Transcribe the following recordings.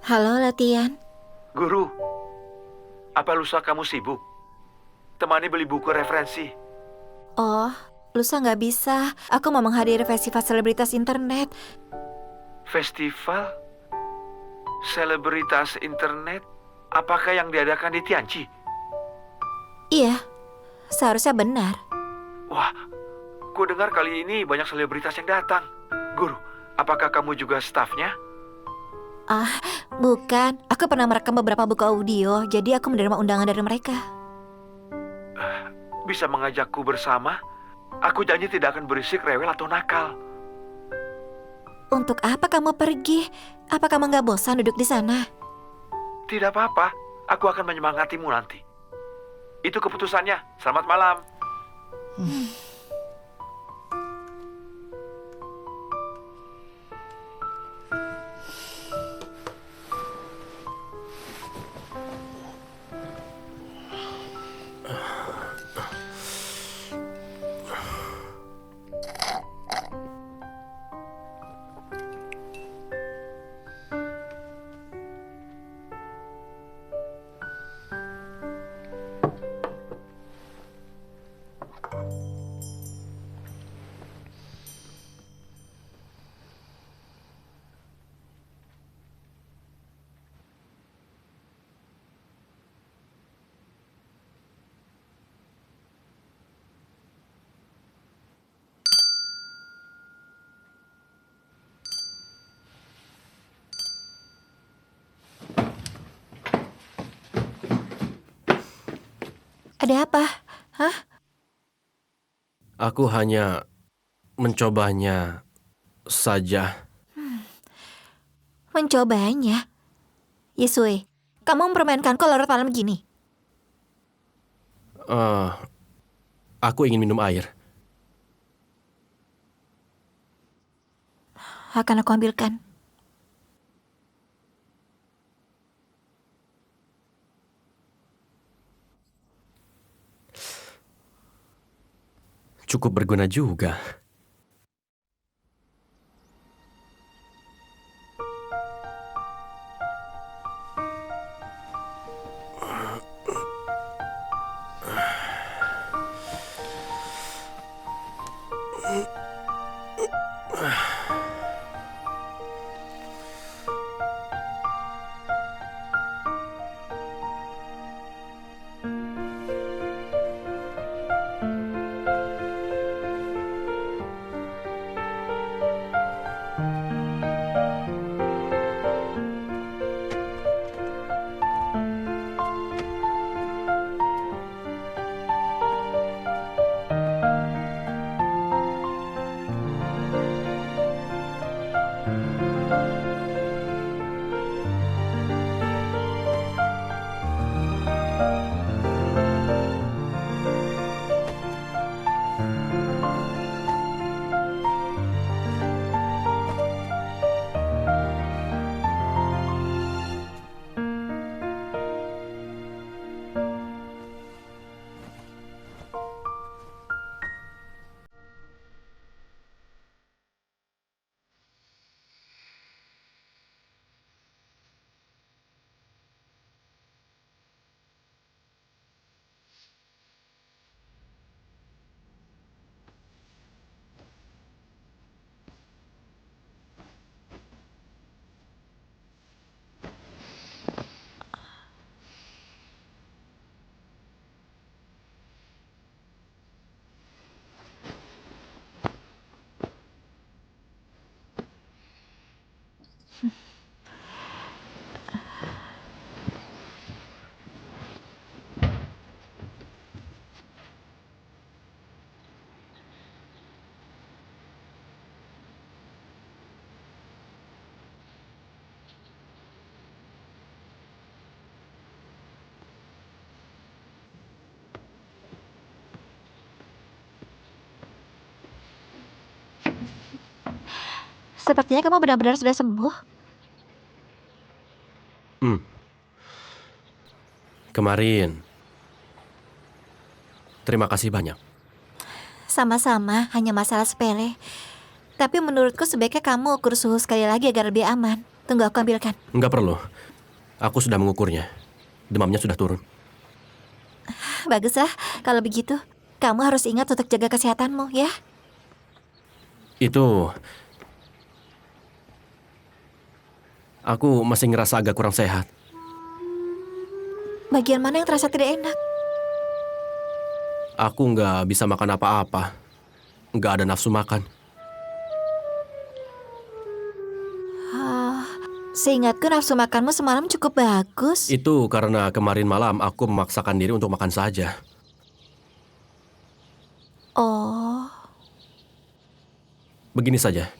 Halo, latihan. Guru, apa lusa kamu sibuk? Temani beli buku referensi. Oh, lusa nggak bisa. Aku mau menghadiri festival selebritas internet. Festival? Selebritas internet? Apakah yang diadakan di Tianji? Iya, seharusnya benar. Wah, ku dengar kali ini banyak selebritas yang datang. Guru, apakah kamu juga stafnya? Ah, bukan. Aku pernah merekam beberapa buku audio, jadi aku menerima undangan dari mereka. Bisa mengajakku bersama? Aku janji tidak akan berisik, rewel, atau nakal. Untuk apa kamu pergi? Apa kamu nggak bosan duduk di sana? Tidak apa-apa, aku akan menyemangatimu nanti. Itu keputusannya. Selamat malam. Ada apa? Hah? Aku hanya mencobanya saja. Mencobanya? Yesue, kamu mempermainkanku larut malam gini. Eh, aku ingin minum air. Akan aku ambilkan. Cukup berguna juga. Sepertinya kamu benar-benar sudah sembuh. Kemarin. Terima kasih banyak. Sama-sama, hanya masalah sepele. Tapi menurutku sebaiknya kamu ukur suhu sekali lagi agar lebih aman. Tunggu aku ambilkan. Nggak perlu. Aku sudah mengukurnya. Demamnya sudah turun. Baguslah, kalau begitu. Kamu harus ingat untuk jaga kesehatanmu, ya? Itu... Aku masih ngerasa agak kurang sehat. Bagian mana yang terasa tidak enak? Aku nggak bisa makan apa-apa. Nggak ada nafsu makan. Seingatku nafsu makanmu semalam cukup bagus. Itu karena kemarin malam aku memaksakan diri untuk makan saja. Oh, Begini saja.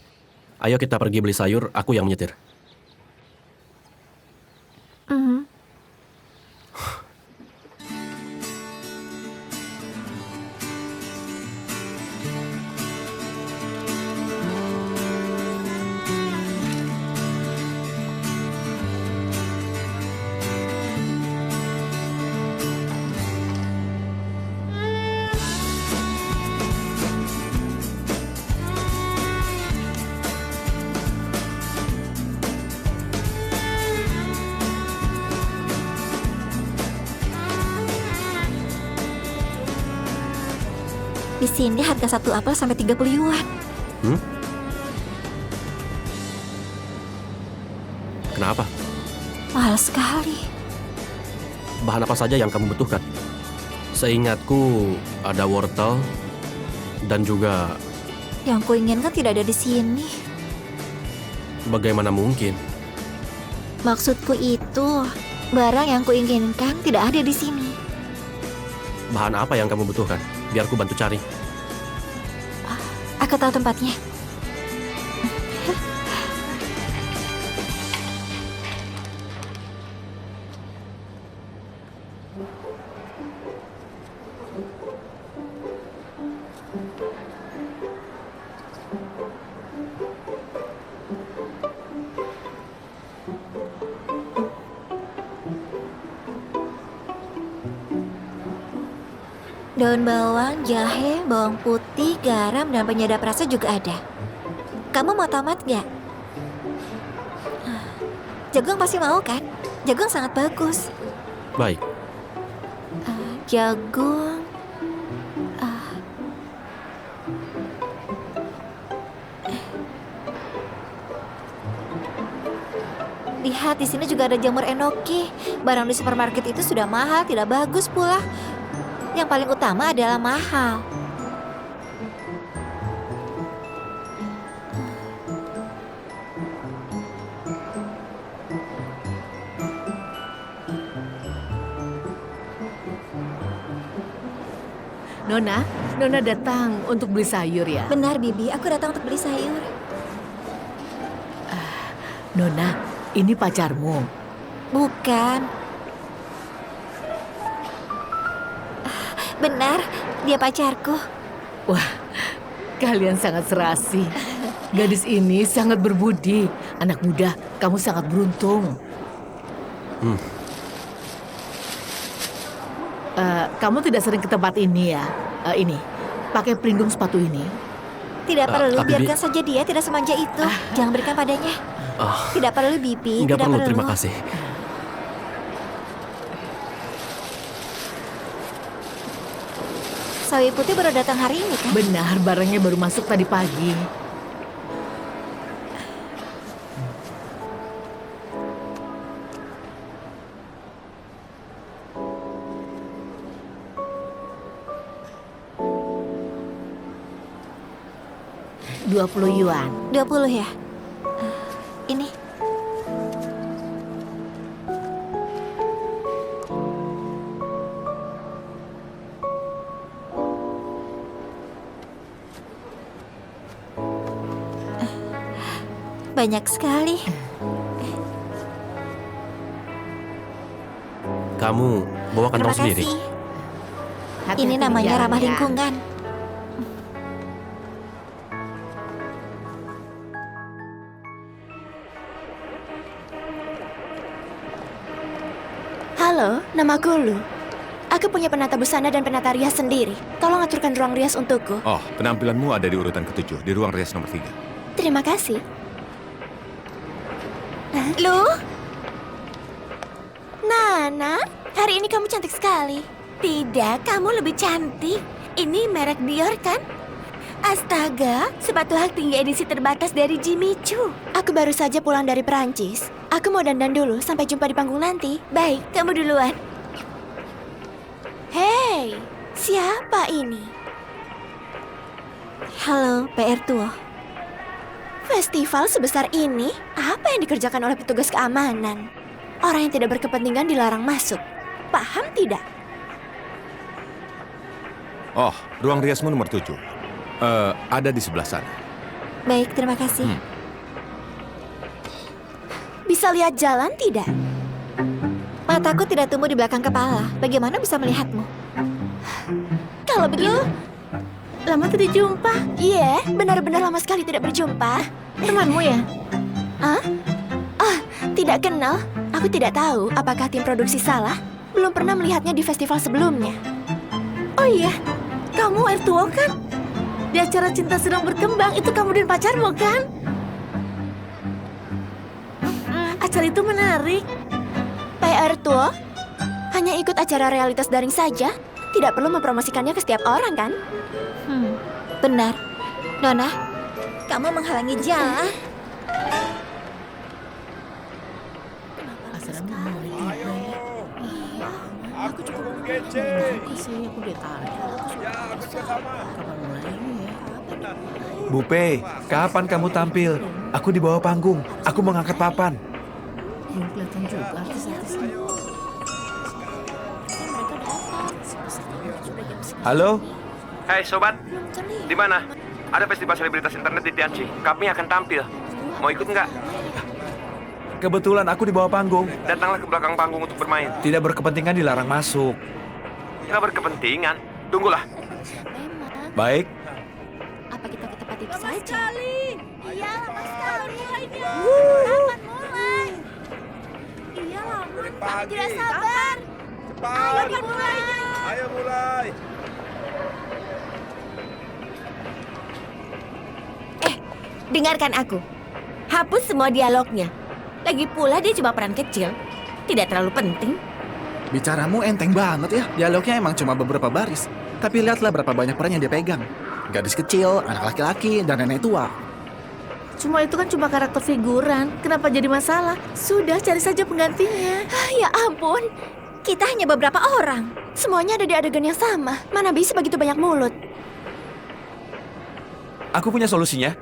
Ayo kita pergi beli sayur, aku yang menyetir. mhm. Di sini harga satu apel sampai 30 yuan. Kenapa? Mahal sekali. Bahan apa saja yang kamu butuhkan? Seingatku ada wortel dan juga Yang kuinginkan tidak ada di sini. bagaimana mungkin? Maksudku itu, barang yang kuinginkan tidak ada di sini. Bahan apa yang kamu butuhkan? Biar ku bantu cari. Aku tahu tempatnya. Daun bawang, jahe, bawang putih, garam, dan penyedap rasa juga ada. Kamu mau tomat nggak? Jagung pasti mau kan? Jagung sangat bagus. Baik, Jagung. Lihat, di sini juga ada jamur enoki. Barang di supermarket itu sudah mahal, tidak bagus pula. Yang paling utama adalah mahal. Nona datang untuk beli sayur ya? Benar, Bibi. Aku datang untuk beli sayur. Nona, ini pacarmu. Bukan. Benar, dia pacarku. Wah, kalian sangat serasi. Gadis ini sangat berbudi. Anak muda, kamu sangat beruntung. Kamu tidak sering ke tempat ini ya? Ini, pakai pelindung sepatu ini. Tidak perlu, Bibi. biarkan saja dia tidak semanja itu. Jangan berikan padanya. Tidak perlu, Bibi. nggak Tidak perlu, terima kasih. Sawi putih baru datang hari ini kan? Benar, barangnya baru masuk tadi pagi. $20. 20 ya? Ini. Banyak sekali. Kamu bawa Terima kantong sendiri? kasih. Hati-hati Ini di namanya jalan ramah ya. lingkungan. Halo, namaku Lu. Aku punya penata busana dan penata rias sendiri. Tolong aturkan ruang rias untukku. Oh, penampilanmu ada di urutan ke-7, di ruang rias nomor 3. Terima kasih. Lu? Nana, hari ini kamu cantik sekali. Tidak, kamu lebih cantik. Ini merek Dior kan? Astaga, sepatu hak tinggi edisi terbatas dari Jimmy Choo. Aku baru saja pulang dari Perancis. Aku mau dandan dulu, sampai jumpa di panggung nanti. Baik, kamu duluan. Hei, siapa ini? Halo, PR Tuo. Festival sebesar ini, apa yang dikerjakan oleh petugas keamanan? Orang yang tidak berkepentingan dilarang masuk. Paham tidak? Oh, ruang riasmu nomor 7. Ada di sebelah sana. Baik, terima kasih. Bisa lihat jalan tidak? Mataku tidak tumbuh di belakang kepala. Bagaimana bisa melihatmu? Kalau begitu, Lama tidak jumpa. iya, benar-benar lama sekali tidak berjumpa. Temanmu ya? Tidak kenal. Aku tidak tahu apakah tim produksi salah. Belum pernah melihatnya di festival sebelumnya. Oh iya, kamu Ertuo kan? Di acara Cinta Sedang Berkembang, itu kamu dan pacarmu kan? Acara itu menarik. PR Tuo hanya ikut acara realitas daring saja. Tidak perlu mempromosikannya ke setiap orang kan? Benar. Nona, kamu menghalangi jalan. Asalnya menarik juga ya. Aku cukup kece. Sih, aku udah tahu. Kapan mulainya ya? Bu Pei, kapan kamu tampil? Aku di bawah panggung. Aku mengangkat papan. Belum kelihatan juga artis-artisnya. Halo? Hai sobat, di mana? Ada festival selebritas internet di Tianqi. Kami akan tampil. Mau ikut nggak? Kebetulan aku di bawah panggung. Datanglah ke belakang panggung untuk bermain. Tidak berkepentingan dilarang masuk. Nggak berkepentingan. Tunggulah. Memang. Baik, Apa kita ke tempat itu saja? Iya, lama sekali. Kapan mulai? Iya, lama. Aku tidak sabar. Ayo dimulai. Ayo mulai. Dengarkan aku. Hapus semua dialognya. Lagi pula dia cuma peran kecil. Tidak terlalu penting. Bicaramu enteng banget ya. Dialognya emang cuma beberapa baris. Tapi lihatlah berapa banyak peran yang dia pegang. Gadis kecil, anak laki-laki, dan nenek tua. Cuma itu kan cuma karakter figuran. Kenapa jadi masalah? Sudah, cari saja penggantinya. Ya ampun. Kita hanya beberapa orang. Semuanya ada di adegan yang sama. Mana bisa begitu banyak mulut? aku punya solusinya.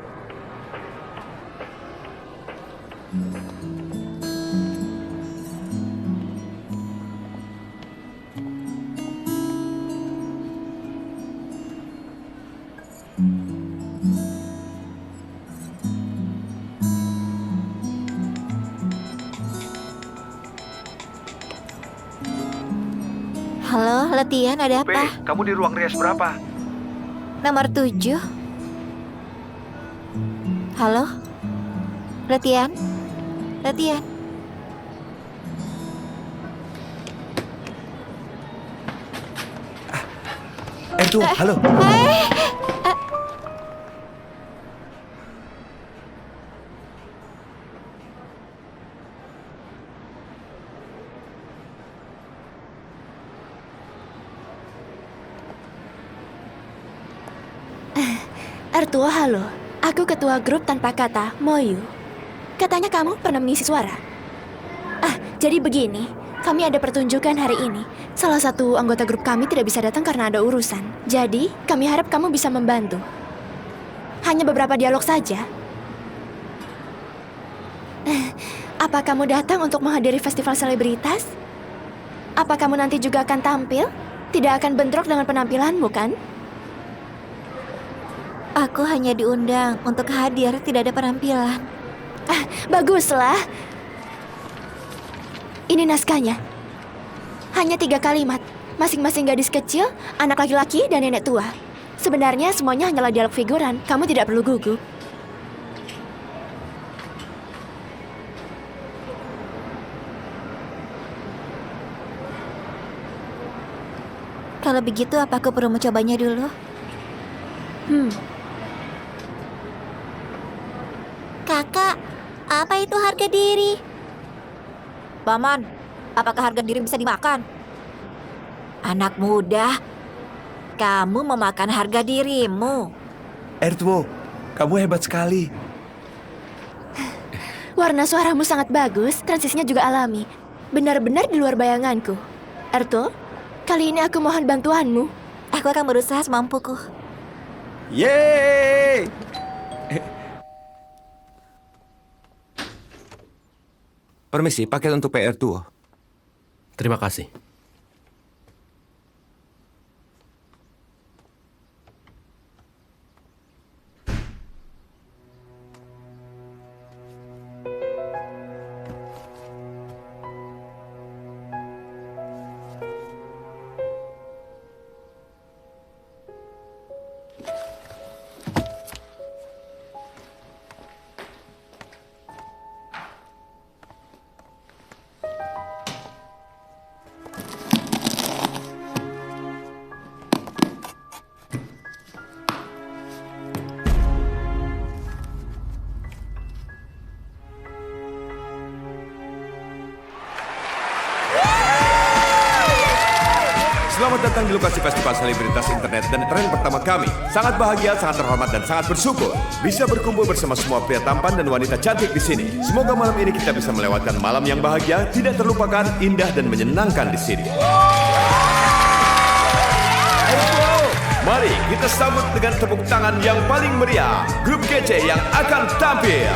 Halo, Letian, ada Pei, apa? kamu di ruang rias berapa? Nomor 7. Halo? Letian? Letian? Tuh, halo. Ertuo, halo. Aku ketua grup tanpa kata, Moyu. Katanya kamu pernah mengisi suara. Jadi begini. Kami ada pertunjukan hari ini. Salah satu anggota grup kami tidak bisa datang karena ada urusan. Jadi, kami harap kamu bisa membantu. Hanya beberapa dialog saja. Apa kamu datang untuk menghadiri festival selebritas? Apa kamu nanti juga akan tampil? Tidak akan bentrok dengan penampilanmu, kan? Aku hanya diundang untuk hadir, tidak ada penampilan. Baguslah. Ini naskahnya. Hanya 3 kalimat. Masing-masing gadis kecil, anak laki-laki, dan nenek tua. Sebenarnya semuanya hanyalah dialog figuran. Kamu tidak perlu gugup. Kalau begitu, apa aku perlu mencobanya dulu? Hmm. Kakak, Apa itu harga diri? Paman, apakah harga diri bisa dimakan? Anak muda, kamu memakan harga dirimu. Ertuo, kamu hebat sekali. Warna suaramu sangat bagus, transisinya juga alami. Benar-benar di luar bayanganku. Ertuo, kali ini aku mohon bantuanmu. Aku akan berusaha semampuku. Yeay! Permisi, paket untuk PR Tuo. Terima kasih. Selamat datang di lokasi festival selebritas internet dan tren pertama kami. Sangat bahagia, sangat terhormat, dan sangat bersyukur bisa berkumpul bersama semua pria tampan dan wanita cantik di sini. Semoga malam ini kita bisa melewatkan malam yang bahagia, tidak terlupakan, indah, dan menyenangkan di sini. Mari kita sambut dengan tepuk tangan yang paling meriah, grup kece yang akan tampil.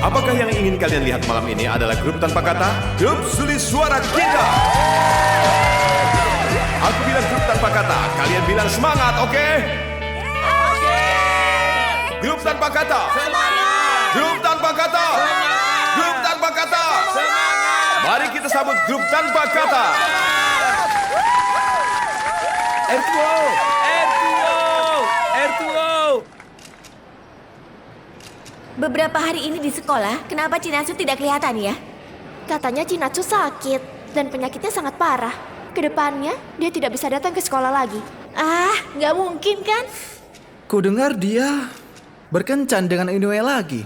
Apakah yang ingin kalian lihat malam ini adalah grup tanpa kata? Grup Sulis Suara Kita! Aku bilang grup tanpa kata, kalian bilang semangat, oke? Oke! Grup tanpa kata! Semangat! Grup tanpa kata! Semangat! Grup tanpa kata! Semangat! Mari kita sambut grup tanpa kata! Ertuo! Ertuo! Ertuo! Beberapa hari ini di sekolah, kenapa Chinatsu tidak kelihatan ya? Katanya Chinatsu sakit dan penyakitnya sangat parah. Kedepannya, dia tidak bisa datang ke sekolah lagi. Ah, nggak mungkin kan? Ku dengar dia berkencan dengan Inoue lagi.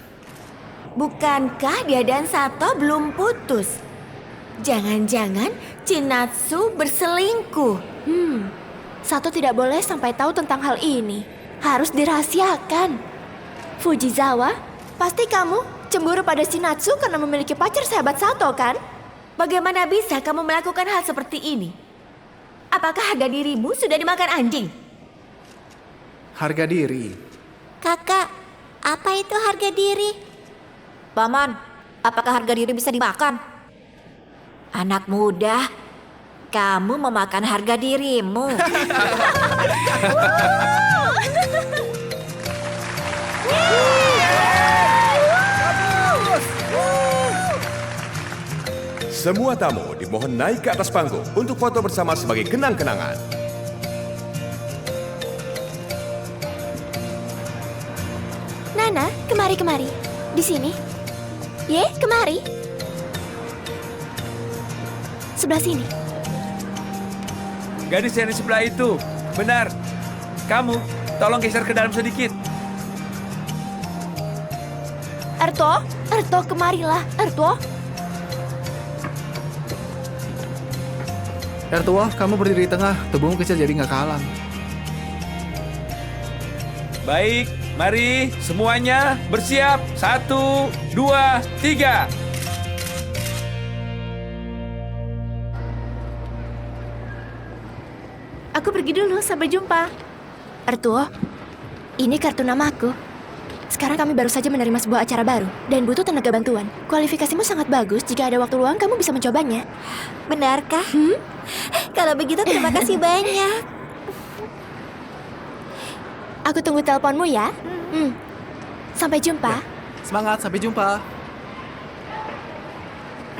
Bukankah dia dan Sato belum putus? Jangan-jangan Chinatsu berselingkuh. Sato tidak boleh sampai tahu tentang hal ini. Harus dirahasiakan. Fujizawa, pasti kamu cemburu pada Chinatsu karena memiliki pacar sahabat Sato, kan? Bagaimana bisa kamu melakukan hal seperti ini? Apakah harga dirimu sudah dimakan anjing? Harga diri. Kakak, apa itu harga diri? Paman, apakah harga diri bisa dimakan? Anak muda, kamu memakan harga dirimu. Semua tamu dimohon naik ke atas panggung untuk foto bersama sebagai kenang-kenangan. Nana, kemari. Di sini. Ye, kemari. Sebelah sini. Gadis yang di sebelah itu, benar. Kamu, tolong geser ke dalam sedikit. Erto, kemarilah. Erto. Ertua, kamu berdiri di tengah. Tubuhmu kecil jadi nggak kehalang. Baik, mari semuanya bersiap. 1, 2, 3. Aku pergi dulu, sampai jumpa. Ertuo, ini kartu namaku. Sekarang kami baru saja menerima sebuah acara baru dan butuh tenaga bantuan. Kualifikasimu sangat bagus, jika ada waktu luang kamu bisa mencobanya. Benarkah? Kalau begitu terima kasih banyak. Aku tunggu teleponmu ya. Sampai jumpa. Semangat, sampai jumpa.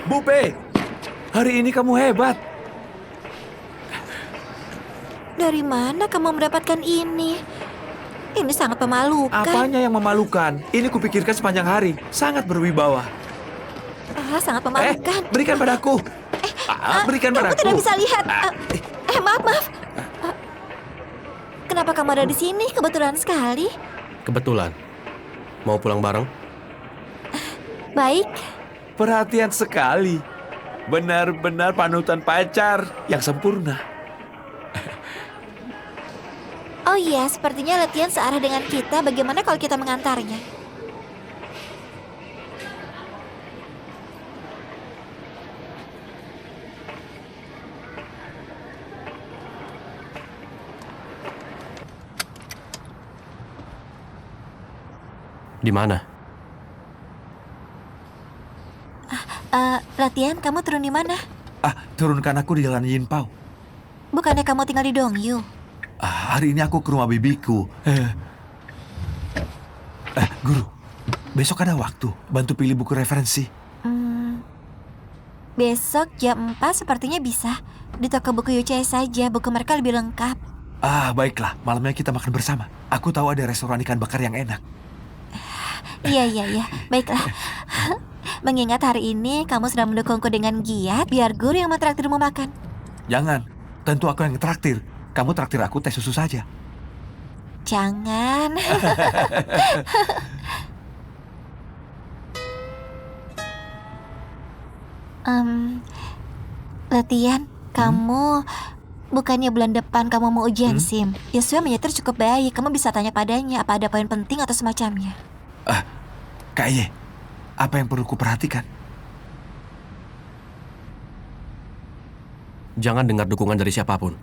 Bupe, hari ini kamu hebat. Dari mana kamu mendapatkan ini? Ini sangat memalukan. Apanya yang memalukan? Ini kupikirkan sepanjang hari. Sangat berwibawa. Sangat memalukan. Berikan padaku. Berikan Kamu padaku. tidak bisa lihat. Maaf. Kenapa kamu ada di sini? Kebetulan sekali. Kebetulan. Mau pulang bareng? Baik. Perhatian sekali. Benar-benar panutan pacar yang sempurna. Oh iya, sepertinya latihan searah dengan kita. Bagaimana kalau kita mengantarnya? Di mana? Latihan, kamu turun di mana? Turunkan aku di Jalan Yinpao. Bukannya kamu tinggal di Dongyu? Hari ini aku ke rumah bibiku. Guru, besok ada waktu. Bantu pilih buku referensi. Besok jam 4 sepertinya bisa. Di toko buku Yuchai saja, buku mereka lebih lengkap. Baiklah. Malamnya kita makan bersama. Aku tahu ada restoran ikan bakar yang enak. Iya. Baiklah. Mengingat hari ini kamu sedang mendukungku dengan giat, biar guru yang mentraktirmu makan. Jangan. Tentu aku yang traktir. Kamu traktir aku teh susu saja. Jangan. Latihan, kamu bukannya bulan depan kamu mau ujian SIM? Yosua menyetir cukup baik. Kamu bisa tanya padanya apa ada poin penting atau semacamnya. Kak Ye, apa yang perlu kuperhatikan? Jangan dengar dukungan dari siapapun.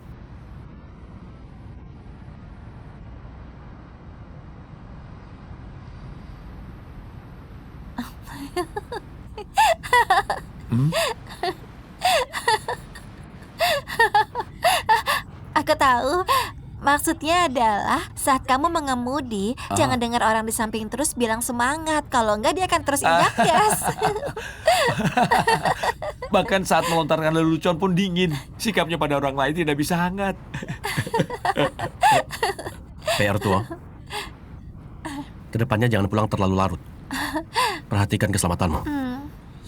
Aku tahu. Maksudnya adalah saat kamu mengemudi, jangan dengar orang di samping terus bilang semangat. Kalau enggak dia akan terus injak gas. Bahkan saat melontarkan lelucon pun dingin. Sikapnya pada orang lain tidak bisa hangat. PR tua. Kedepannya jangan pulang terlalu larut. Perhatikan keselamatanmu.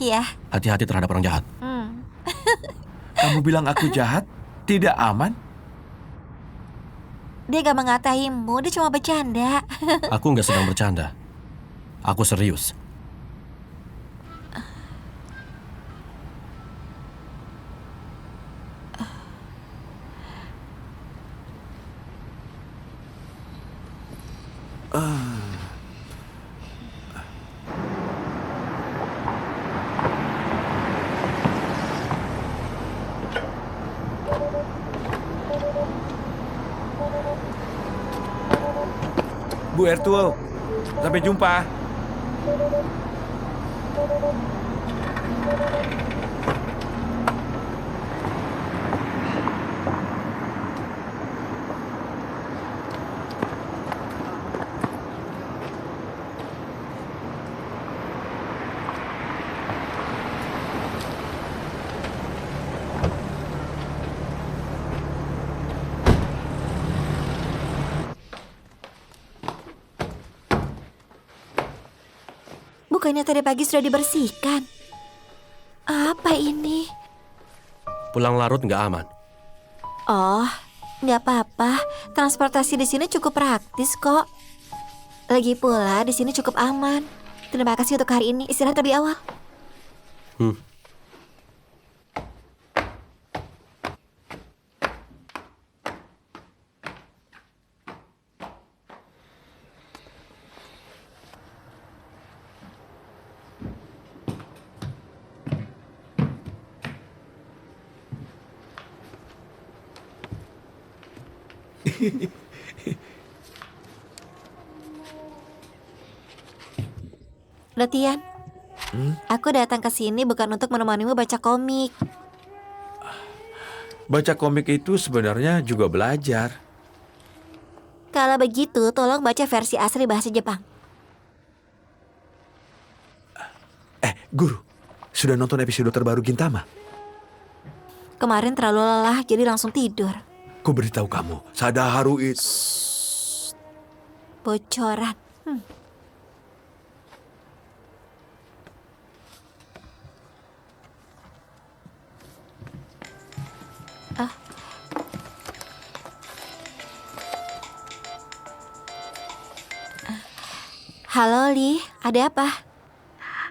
Iya. Hati-hati terhadap orang jahat. Kamu bilang aku jahat? Tidak aman? Dia gak mengataimu, dia cuma bercanda. Aku nggak sedang bercanda. Aku serius. Bu Ertuo, sampai jumpa. Bukannya tadi pagi sudah dibersihkan? Apa ini? Pulang larut nggak aman. Oh, nggak apa-apa. Transportasi di sini cukup praktis kok. Lagi pula di sini cukup aman. Terima kasih untuk hari ini. Istirahat lebih awal. Latihan. Aku datang ke sini bukan untuk menemanimu baca komik. Baca komik itu sebenarnya juga belajar. Kalau begitu, tolong baca versi asli bahasa Jepang. Guru, sudah nonton episode terbaru Gintama? Kemarin terlalu lelah, jadi langsung tidur. Ku beritahu kamu, Sadaharu itu... Bocoran. Halo, Li. Ada apa?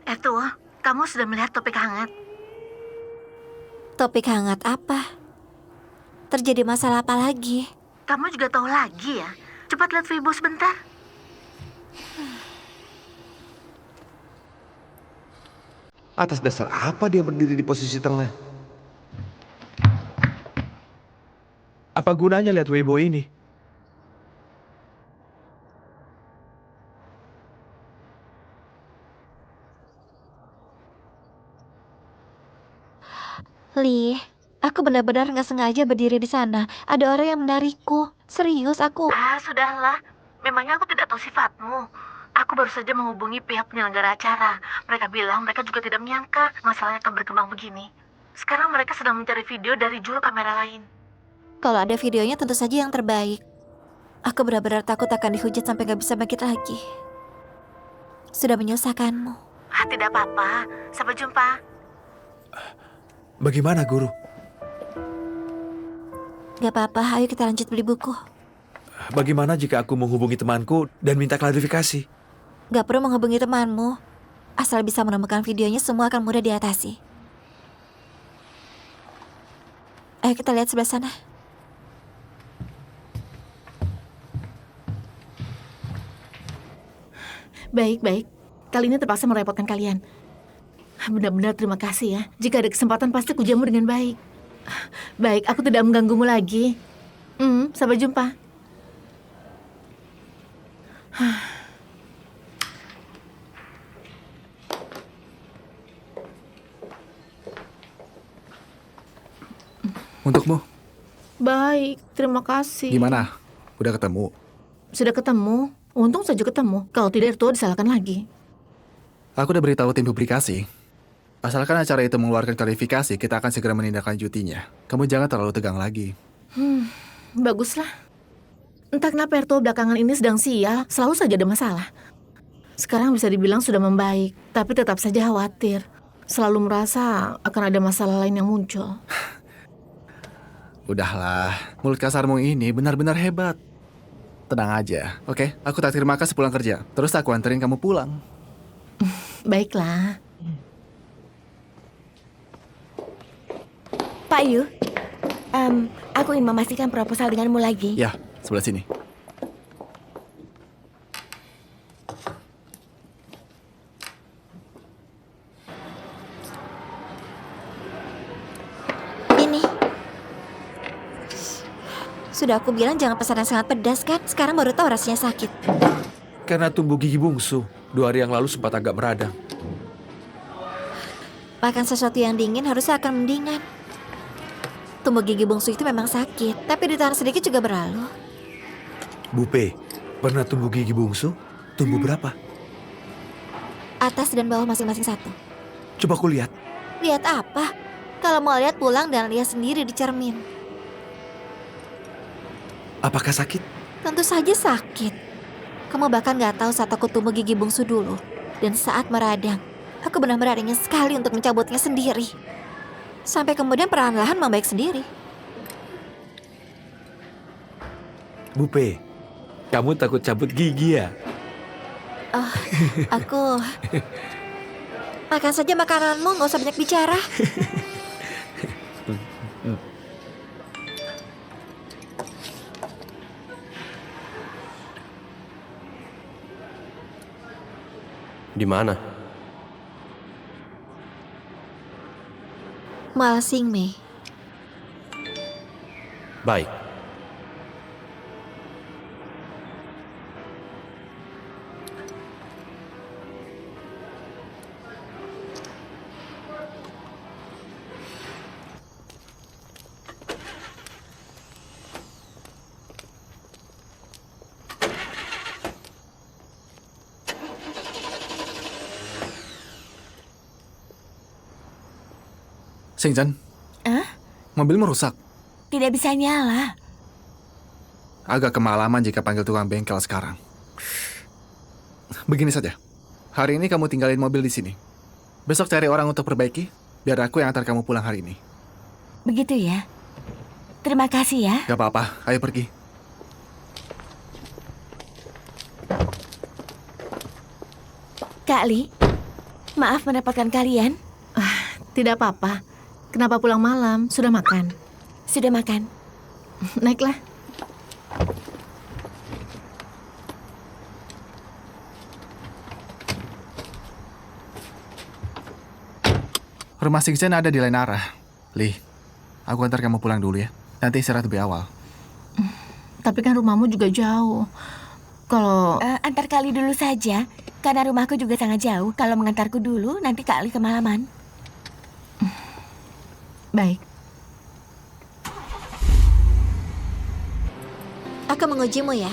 Itu, kamu sudah melihat topik hangat? Topik hangat apa? Terjadi masalah apa lagi? Kamu juga tahu lagi ya? Cepat lihat Weibo sebentar. Atas dasar apa dia berdiri di posisi tengah? Apa gunanya lihat Weibo ini? Li, aku benar-benar nggak sengaja berdiri di sana. Ada orang yang menarikku. Serius, aku. Sudahlah. Memangnya aku tidak tahu sifatmu. Aku baru saja menghubungi pihak penyelenggara acara. Mereka bilang mereka juga tidak menyangka masalahnya akan berkembang begini. Sekarang mereka sedang mencari video dari juru kamera lain. Kalau ada videonya tentu saja yang terbaik. Aku benar-benar takut akan dihujat sampai nggak bisa bangkit lagi. Sudah menyusahkanmu. Tidak apa-apa. Sampai jumpa. Bagaimana, Guru? Gak apa-apa, ayo kita lanjut beli buku. Bagaimana jika aku menghubungi temanku dan minta klarifikasi? Gak perlu menghubungi temanmu. Asal bisa menemukan videonya, semua akan mudah diatasi. Ayo kita lihat sebelah sana. Baik. Kali ini terpaksa merepotkan kalian. Benar-benar terima kasih ya. Jika ada kesempatan pasti kujamu dengan baik. Baik, aku tidak mengganggumu lagi. Sampai jumpa. Untukmu, Baik, terima kasih. gimana? Udah ketemu? Sudah ketemu. Untung saja ketemu. Kalau tidak, Ertua disalahkan lagi. Aku udah beritahu tim publikasi. Asalkan acara itu mengeluarkan klarifikasi, kita akan segera menindaklanjutinya. Kamu jangan terlalu tegang lagi. Baguslah. Entah kenapa Ertua belakangan ini sedang sial. Selalu saja ada masalah. Sekarang bisa dibilang sudah membaik. Tapi tetap saja khawatir. Selalu merasa akan ada masalah lain yang muncul. Udahlah, mulut kasarmu ini benar-benar hebat. Tenang aja, oke? Aku takdir makan sepulang kerja. Terus aku anterin kamu pulang. Baiklah. Pak Yu, aku ingin memastikan proposal denganmu lagi. Ya, sebelah sini. Ini. Sudah aku bilang jangan pesan yang sangat pedas kan? Sekarang baru tahu rasanya sakit. Karena tumbuh gigi bungsu. 2 hari yang lalu sempat agak meradang. Makan sesuatu yang dingin harusnya akan mendingan. Tumbuh gigi bungsu itu memang sakit, tapi ditahan sedikit juga berlalu. Bupe, pernah tumbuh gigi bungsu? Tumbuh berapa? Atas dan bawah masing-masing satu. Coba aku lihat. Lihat apa? Kalau mau lihat pulang dan lihat sendiri di cermin. Apakah sakit? Tentu saja sakit. Kamu bahkan gak tahu saat aku tumbuh gigi bungsu dulu. Dan saat meradang, aku benar-benar ingin sekali untuk mencabutnya sendiri. Sampai kemudian perlahan-lahan membaik sendiri. Bupe, kamu takut cabut gigi ya? Oh, aku... Makan saja makananmu, gak usah banyak bicara. Di mana? Malsing, Mei. Baik. Singjan, mobilmu rusak. Tidak bisa nyala. Agak kemalaman jika panggil tukang bengkel sekarang. Begini saja. Hari ini kamu tinggalin mobil di sini. Besok cari orang untuk perbaiki, biar aku yang antar kamu pulang hari ini. Begitu ya. Terima kasih ya. Gak apa-apa, ayo pergi. Kak Li, maaf merepotkan kalian. Tidak apa-apa. Kenapa pulang malam? Sudah makan? Sudah makan? Naiklah. Rumah Singchen ada di lain arah. Li, aku antar kamu pulang dulu ya. Nanti istirahat lebih awal. Tapi kan rumahmu juga jauh. Kalau... Antar Kak Li dulu saja, karena rumahku juga sangat jauh. Kalau mengantarku dulu, nanti Kak Li kemalaman. Baik. Aku mengujimu ya.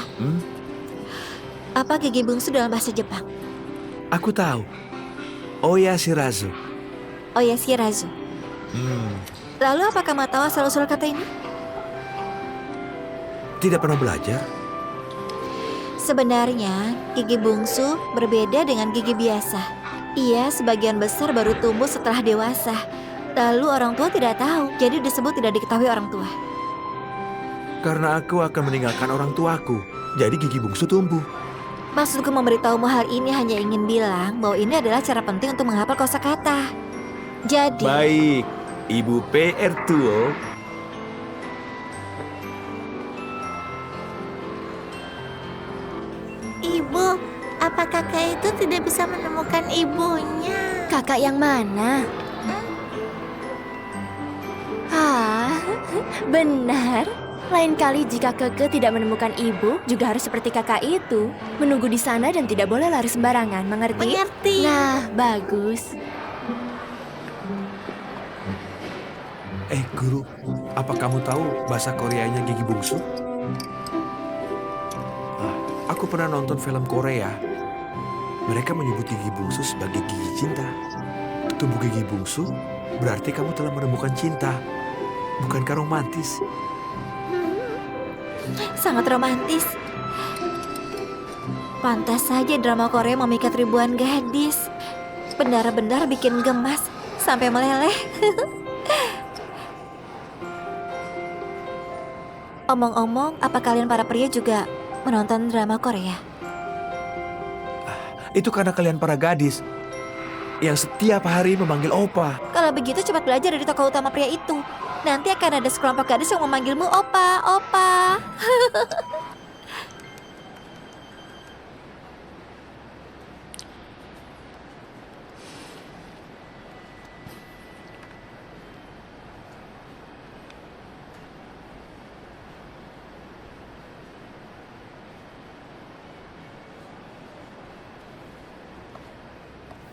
Apa gigi bungsu dalam bahasa Jepang? Aku tahu. Oya Shirazu. Oh ya, Shirazu. Lalu apa kamu tahu asal-usul kata ini? Tidak pernah belajar? Sebenarnya, gigi bungsu berbeda dengan gigi biasa. Ia sebagian besar baru tumbuh setelah dewasa. Lalu orang tua tidak tahu, jadi disebut tidak diketahui orang tua. Karena aku akan meninggalkan orang tuaku. Jadi gigi bungsu tumbuh. Maksudku memberitahumu hal ini hanya ingin bilang bahwa ini adalah cara penting untuk menghafal kosakata. Jadi... Baik, Ibu PR Tuo. Ibu, apa kakak itu tidak bisa menemukan ibunya? Kakak yang mana? Benar. Lain kali jika Keke tidak menemukan ibu, juga harus seperti kakak itu. Menunggu di sana dan tidak boleh lari sembarangan, mengerti? Mengerti. Nah, bagus. Guru, apa kamu tahu bahasa Koreanya gigi bungsu? Aku pernah nonton film Korea. Mereka menyebut gigi bungsu sebagai gigi cinta. Tumbuh gigi bungsu berarti kamu telah menemukan cinta. Bukankah romantis? sangat romantis. Pantas saja drama Korea memikat ribuan gadis. Benar-benar bikin gemas sampai meleleh. Omong-omong, apa kalian para pria juga menonton drama Korea? Itu karena kalian para gadis yang setiap hari memanggil opa. Kalau begitu cepat belajar dari tokoh utama pria itu. Nanti akan ada sekelompok gadis yang memanggilmu opa, opa.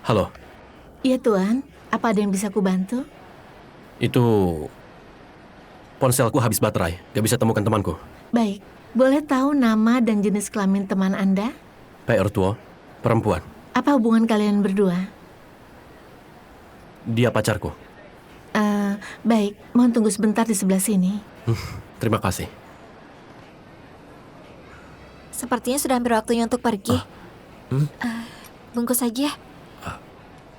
Halo, Iya Tuan, apa ada yang bisa ku bantu? itu ponselku habis baterai. Gak bisa temukan temanku. Baik, boleh tahu nama dan jenis kelamin teman Anda? PR tua, perempuan. Apa hubungan kalian berdua? Dia pacarku. Baik, mohon tunggu sebentar di sebelah sini. Terima kasih. Sepertinya sudah hampir waktunya untuk pergi. Bungkus saja.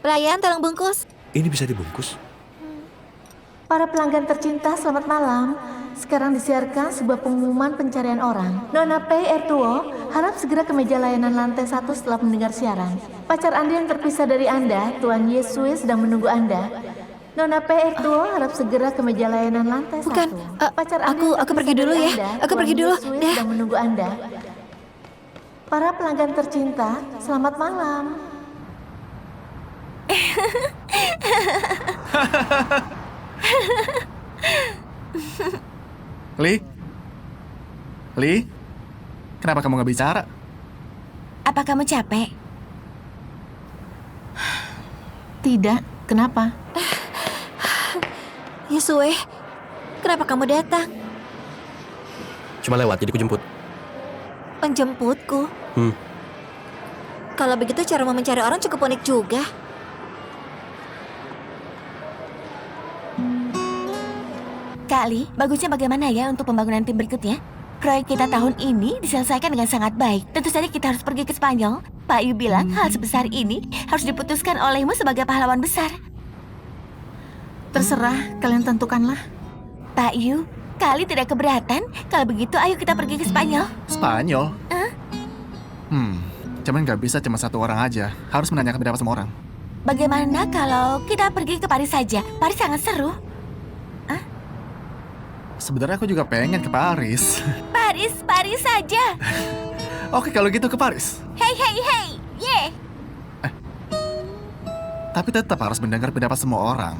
Pelayan, tolong bungkus. Ini bisa dibungkus? Para pelanggan tercinta, selamat malam. Sekarang disiarkan sebuah pengumuman pencarian orang. Nona Pei Ertuo harap segera ke meja layanan lantai 1 setelah mendengar siaran. Pacar Anda yang terpisah dari Anda, Tuan Yesue, sedang menunggu Anda. Nona Pei Ertuo harap segera ke meja layanan lantai 1. Bukan, Pacar Anda yang aku pergi terpisah dulu dari ya. Anda, Aku Tuan pergi dulu. Yesue Dah. sedang menunggu Anda. Para pelanggan tercinta, selamat malam. Li, kenapa kamu nggak bicara? Apa kamu capek? Tidak, kenapa? Yesue, kenapa kamu datang? Cuma lewat, jadi kujemput. Menjemputku. Kalau begitu cara mencari orang cukup unik juga. Kak Li, bagusnya bagaimana ya untuk pembangunan tim berikutnya? proyek kita tahun ini diselesaikan dengan sangat baik. Tentu saja kita harus pergi ke Spanyol. Pak Yu bilang hal sebesar ini harus diputuskan olehmu sebagai pahlawan besar. Terserah, kalian tentukanlah. Pak Yu, kali tidak keberatan? Kalau begitu, ayo kita pergi ke Spanyol. Spanyol? Cuman nggak bisa cuma satu orang aja. Harus menanyakan pendapat semua orang. Bagaimana kalau kita pergi ke Paris saja? Paris sangat seru. Sebenarnya aku juga pengen ke Paris. Paris saja. Oke, kalau gitu ke Paris. Hey, yeah. Tapi tetap harus mendengar pendapat semua orang.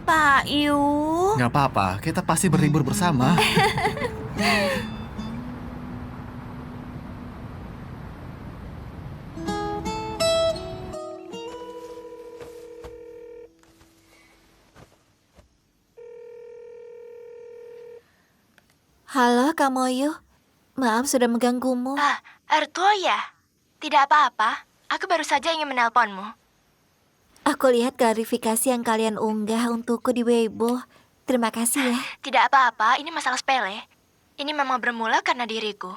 Pak Yu. Nggak apa-apa, kita pasti berlibur bersama. Halo, Kak Moyu. Maaf sudah mengganggumu. Ertuo ya? Tidak apa-apa. Aku baru saja ingin menelponmu. Aku lihat klarifikasi yang kalian unggah untukku di Weibo. Terima kasih ya. Tidak apa-apa, ini masalah sepele. Ini memang bermula karena diriku.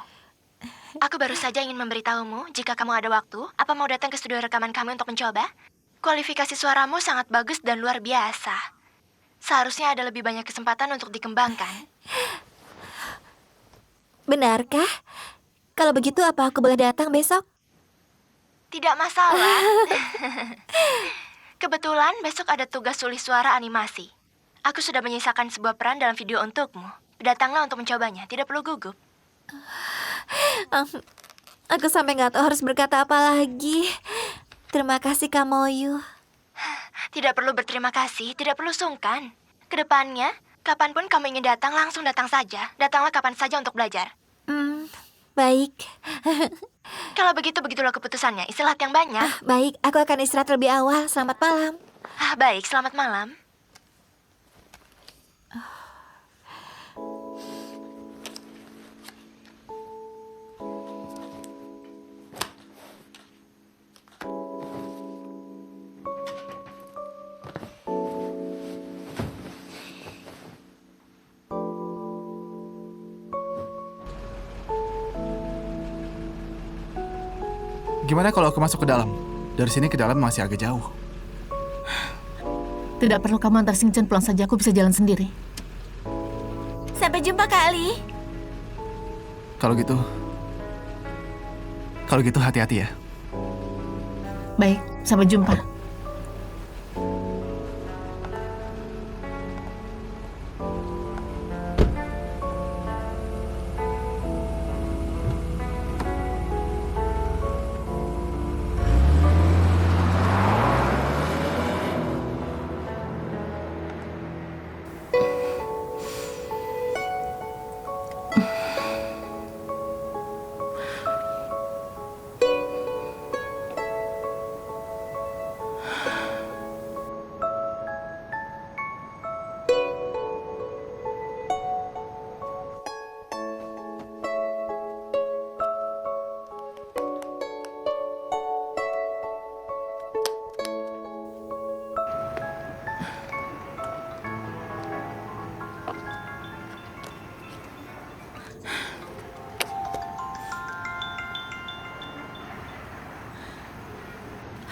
Aku baru saja ingin memberitahumu, jika kamu ada waktu, apa mau datang ke studio rekaman kami untuk mencoba? Kualifikasi suaramu sangat bagus dan luar biasa. Seharusnya ada lebih banyak kesempatan untuk dikembangkan. Benarkah? Kalau begitu apa aku boleh datang besok? Tidak masalah. Kebetulan besok ada tugas tulis suara animasi. Aku sudah menyisakan sebuah peran dalam video untukmu. Datanglah untuk mencobanya, tidak perlu gugup. Aku sampai nggak tahu harus berkata apa lagi. Terima kasih, Kak Moyu. Tidak perlu berterima kasih, tidak perlu sungkan. Kedepannya, kapanpun kamu ingin datang, langsung datang saja. Datanglah kapan saja untuk belajar. Baik. Kalau begitu, begitulah keputusannya. Istirahat yang banyak. Baik, aku akan istirahat lebih awal. Selamat malam. Baik, selamat malam. Gimana kalau aku masuk ke dalam? Dari sini ke dalam masih agak jauh. Tidak perlu kamu antar Singchan pulang saja, aku bisa jalan sendiri. Sampai jumpa, Kak Ali. Kalau gitu hati-hati ya. Baik, sampai jumpa.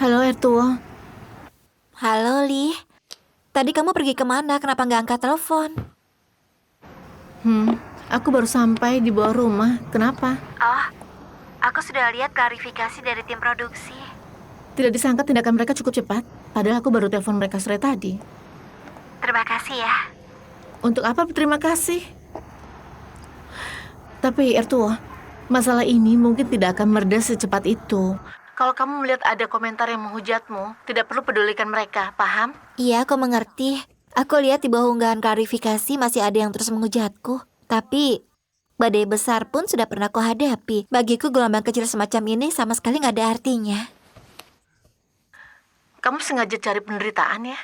Halo, Ertuo. Halo, Li. Tadi kamu pergi kemana? Kenapa nggak angkat telepon? Aku baru sampai di bawah rumah. Kenapa? Oh, aku sudah lihat klarifikasi dari tim produksi. Tidak disangka tindakan mereka cukup cepat. Padahal aku baru telepon mereka sore tadi. Terima kasih ya. Untuk apa berterima kasih? Tapi, Ertuo, masalah ini mungkin tidak akan mereda secepat itu. Kalau kamu melihat ada komentar yang menghujatmu, tidak perlu pedulikan mereka, paham? Iya, aku mengerti. Aku lihat di bawah unggahan klarifikasi masih ada yang terus menghujatku. Tapi, badai besar pun sudah pernah kuhadapi. Bagiku gelombang kecil semacam ini sama sekali nggak ada artinya. Kamu sengaja cari penderitaan ya?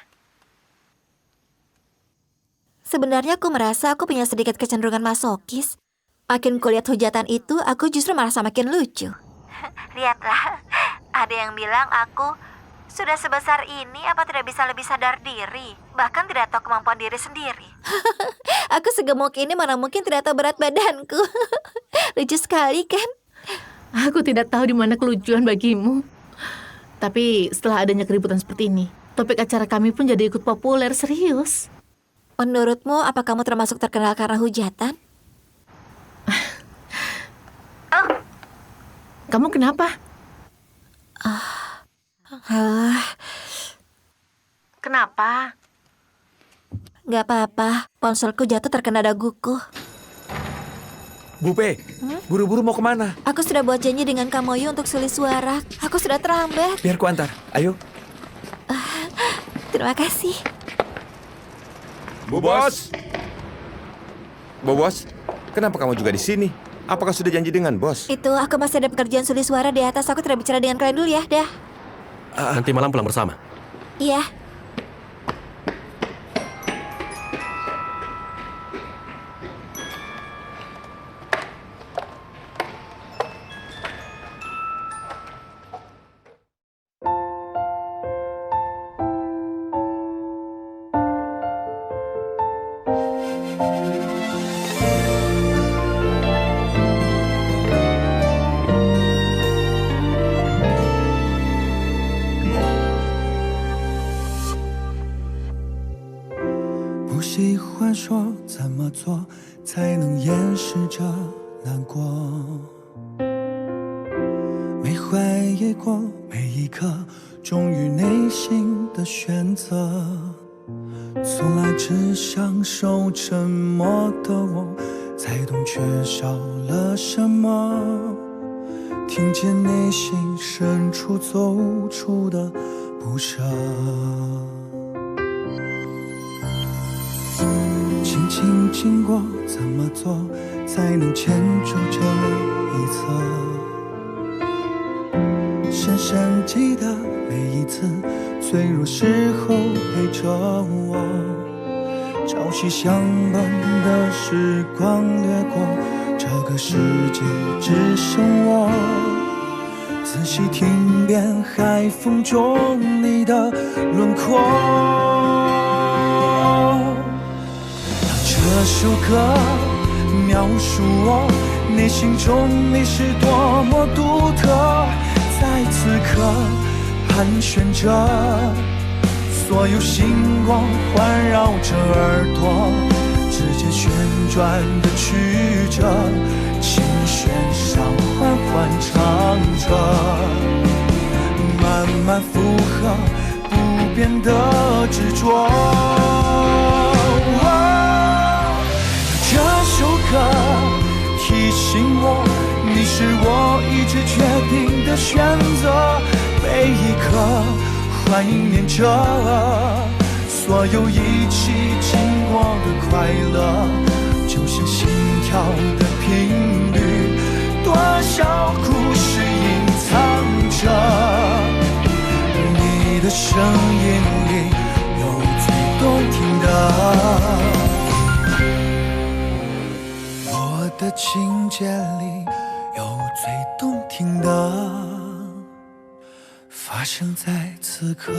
Sebenarnya aku merasa aku punya sedikit kecenderungan masokis. Makin kulihat hujatan itu, aku justru merasa makin lucu. Lihatlah, ada yang bilang aku Sudah sebesar ini, apa tidak bisa lebih sadar diri? Bahkan tidak tahu kemampuan diri sendiri. Aku segemuk ini mana mungkin tidak tahu berat badanku. Lucu sekali kan? Aku tidak tahu di mana kelucuan bagimu. Tapi setelah adanya keributan seperti ini, topik acara kami pun jadi ikut populer, serius. Menurutmu, apa kamu termasuk terkenal karena hujatan? Kamu kenapa? Kenapa? Gak apa-apa, ponselku jatuh terkena daguku. Bu P, buru-buru mau kemana? Aku sudah buat janji dengan Kamoyu untuk sulis suara. Aku sudah terlambat. Biar ku antar, ayo. Terima kasih. Bu Bos. Bu Bos, kenapa kamu juga di sini? Apakah sudah janji dengan bos? Itu, aku masih ada pekerjaan sulis suara di atas. Aku tidak bicara dengan kalian dulu ya, dah. Nanti malam pulang bersama. Iya.说怎么做才能掩饰着难过，没怀疑过每一刻忠于内心的选择，从来只享受沉默的我才懂缺少了什么，听见内心深处走出的不舍，轻轻经过，怎么做才能牵住这一侧？深深记得每一次脆弱时候陪着我，朝夕相伴的时光掠过，这个世界只剩我。仔细听遍海风中你的轮廓。这首歌描述我内心中你是多么独特，在此刻盘旋着，所有星光环绕着耳朵，指尖旋转的曲折，琴弦上缓缓唱着，慢慢附和不变的执着。这首歌提醒我，你是我一直决定的选择，每一刻怀念着所有一起经过的快乐，就像心跳的频率，多少故事隐藏着，你的声音里有最动听的，我的情节里有最动听的，发生在此刻。